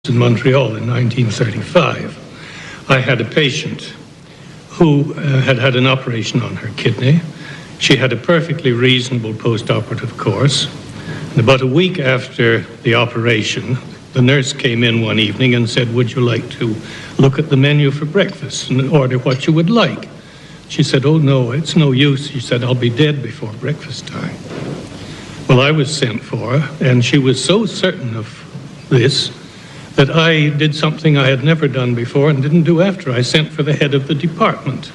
In Montreal in 1935. I had a patient who had had an operation on her kidney. She had a perfectly reasonable post-operative course. And about a week after the operation, the nurse came in one evening and said, "Would you like to look at the menu for breakfast and order what you would like?" She said, "Oh, no, it's no use." She said, "I'll be dead before breakfast time." Well, I was sent for, and she was so certain of this that I did something I had never done before and didn't do after. I sent for the head of the department,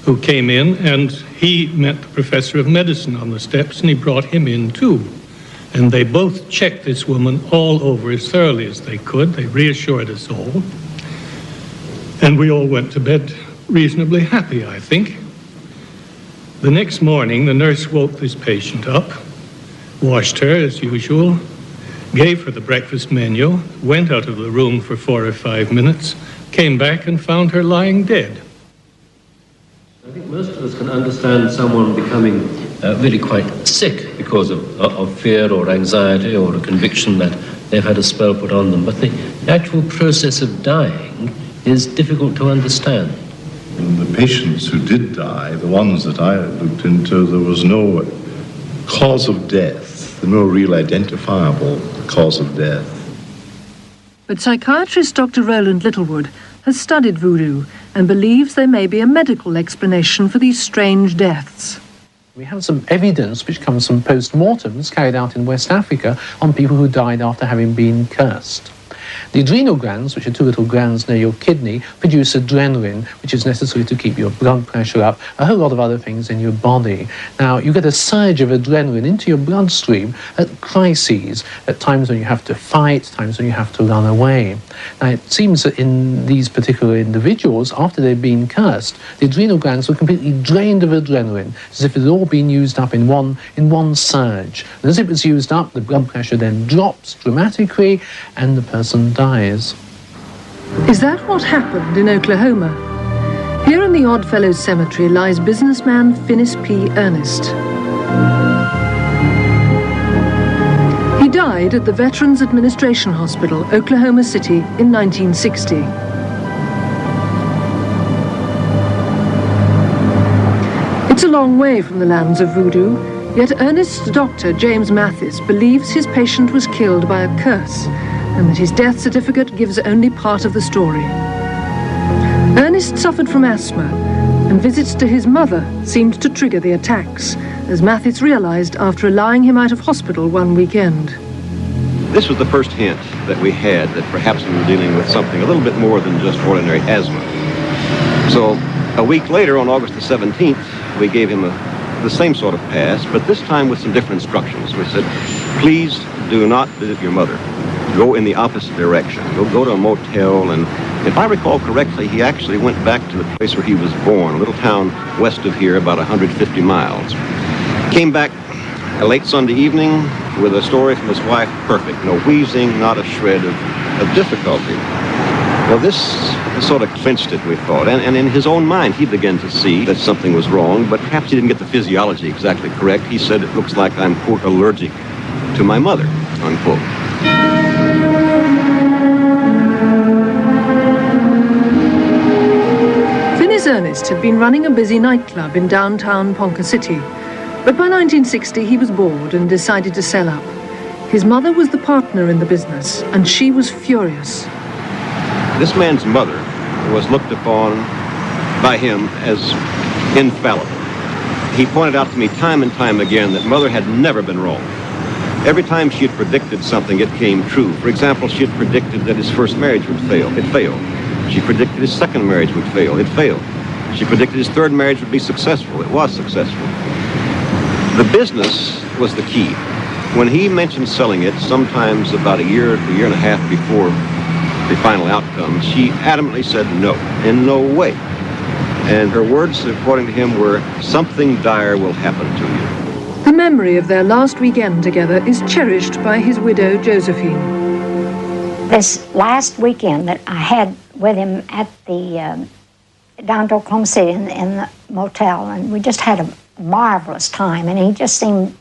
who came in, and he met the professor of medicine on the steps, and he brought him in too. And they both checked this woman all over as thoroughly as they could. They reassured us all. And we all went to bed reasonably happy, I think. The next morning, the nurse woke this patient up, washed her as usual, gave her the breakfast menu, went out of the room for 4 or 5 minutes, came back and found her lying dead. I think most of us can understand someone becoming really quite sick because of fear or anxiety or a conviction that they've had a spell put on them. But the actual process of dying is difficult to understand. In the patients who did die, the ones that I looked into, there was no cause of death, no real identifiable cause of death. But psychiatrist Dr. Roland Littlewood has studied voodoo and believes there may be a medical explanation for these strange deaths. We have some evidence which comes from post-mortems carried out in West Africa on people who died after having been cursed. The adrenal glands, which are 2 little glands near your kidney, produce adrenaline, which is necessary to keep your blood pressure up, a whole lot of other things in your body. Now, you get a surge of adrenaline into your bloodstream at crises, at times when you have to fight, times when you have to run away. Now, it seems that in these particular individuals, after they've been cursed, the adrenal glands were completely drained of adrenaline, as if it had all been used up in one surge. And as it was used up, the blood pressure then drops dramatically, and the person dies. Is that what happened in Oklahoma? Here in the Oddfellows Cemetery lies businessman Finis P. Ernest. He died at the Veterans Administration Hospital, Oklahoma City, in 1960. It's a long way from the lands of voodoo, yet Ernest's doctor, James Mathis, believes his patient was killed by a curse, and that his death certificate gives only part of the story. Ernest suffered from asthma, and visits to his mother seemed to trigger the attacks, as Mathis realized after allowing him out of hospital one weekend. This was the first hint that we had that perhaps we were dealing with something a little bit more than just ordinary asthma. So a week later, on August the 17th, we gave him the same sort of pass, but this time with some different instructions. We said, please do not visit your mother. Go in the opposite direction. Go to a motel, and if I recall correctly, he actually went back to the place where he was born, a little town west of here, about 150 miles. Came back a late Sunday evening with a story from his wife, perfect. No wheezing, not a shred of difficulty. Well, this sort of clinched it, we thought, and in his own mind, he began to see that something was wrong, but perhaps he didn't get the physiology exactly correct. He said, it looks like I'm, quote, allergic to my mother, unquote. Finis Ernest had been running a busy nightclub in downtown Ponca City, but by 1960 he was bored and decided to sell up. His mother was the partner in the business, and she was furious. This man's mother was looked upon by him as infallible. He pointed out to me time and time again that mother had never been wrong. Every time she had predicted something, it came true. For example, she had predicted that his first marriage would fail. It failed. She predicted his second marriage would fail. It failed. She predicted his third marriage would be successful. It was successful. The business was the key. When he mentioned selling it, sometimes about a year and a half before the final outcome, she adamantly said no, in no way. And her words, according to him, were, something dire will happen to you. The memory of their last weekend together is cherished by his widow, Josephine. This last weekend that I had with him at the down to Oklahoma City in the motel, and we just had a marvelous time, and he just seemed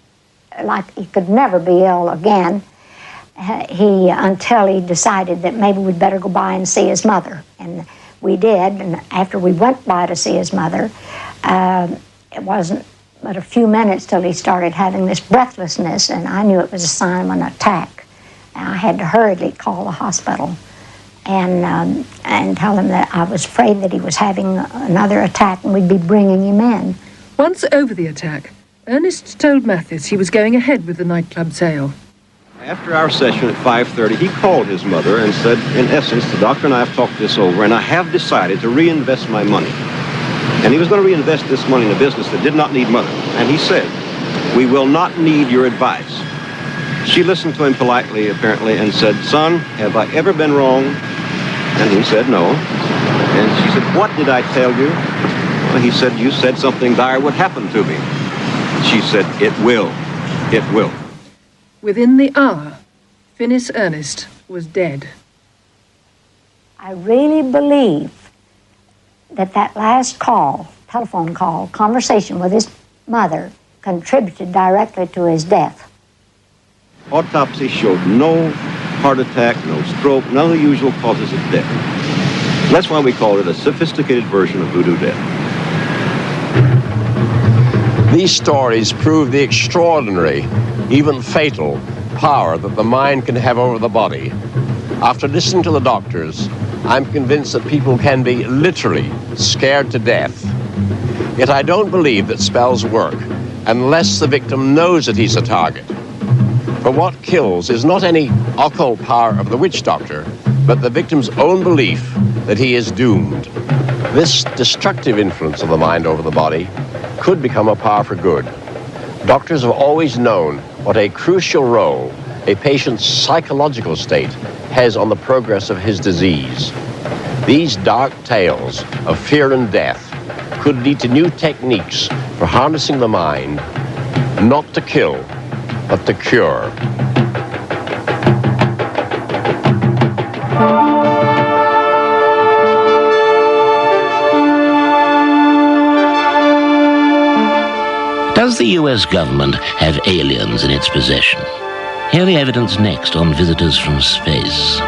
like he could never be ill again. until he decided that maybe we'd better go by and see his mother. And we did, and after we went by to see his mother, it wasn't but a few minutes till he started having this breathlessness, and I knew it was a sign of an attack. And I had to hurriedly call the hospital and tell him that I was afraid that he was having another attack and we'd be bringing him in. Once over the attack, Ernest told Mathis he was going ahead with the nightclub sale. After our session at 5:30, he called his mother and said, in essence, the doctor and I have talked this over, and I have decided to reinvest my money. And he was going to reinvest this money in a business that did not need money. And he said, we will not need your advice. She listened to him politely, apparently, and said, son, have I ever been wrong? And he said, no. And she said, what did I tell you? Well, he said, you said something dire would happen to me. She said, it will. It will. Within the hour, Finis Ernest was dead. I really believe that last call, telephone call, conversation with his mother contributed directly to his death. Autopsy showed no heart attack, no stroke, none of the usual causes of death. That's why we call it a sophisticated version of voodoo death. These stories prove the extraordinary, even fatal, power that the mind can have over the body. After listening to the doctors, I'm convinced that people can be literally scared to death. Yet I don't believe that spells work unless the victim knows that he's a target. For what kills is not any occult power of the witch doctor, but the victim's own belief that he is doomed. This destructive influence of the mind over the body could become a power for good. Doctors have always known what a crucial role a patient's psychological state has on the progress of his disease. These dark tales of fear and death could lead to new techniques for harnessing the mind, not to kill, but to cure. Does the US government have aliens in its possession? Hear the evidence next on Visitors from Space.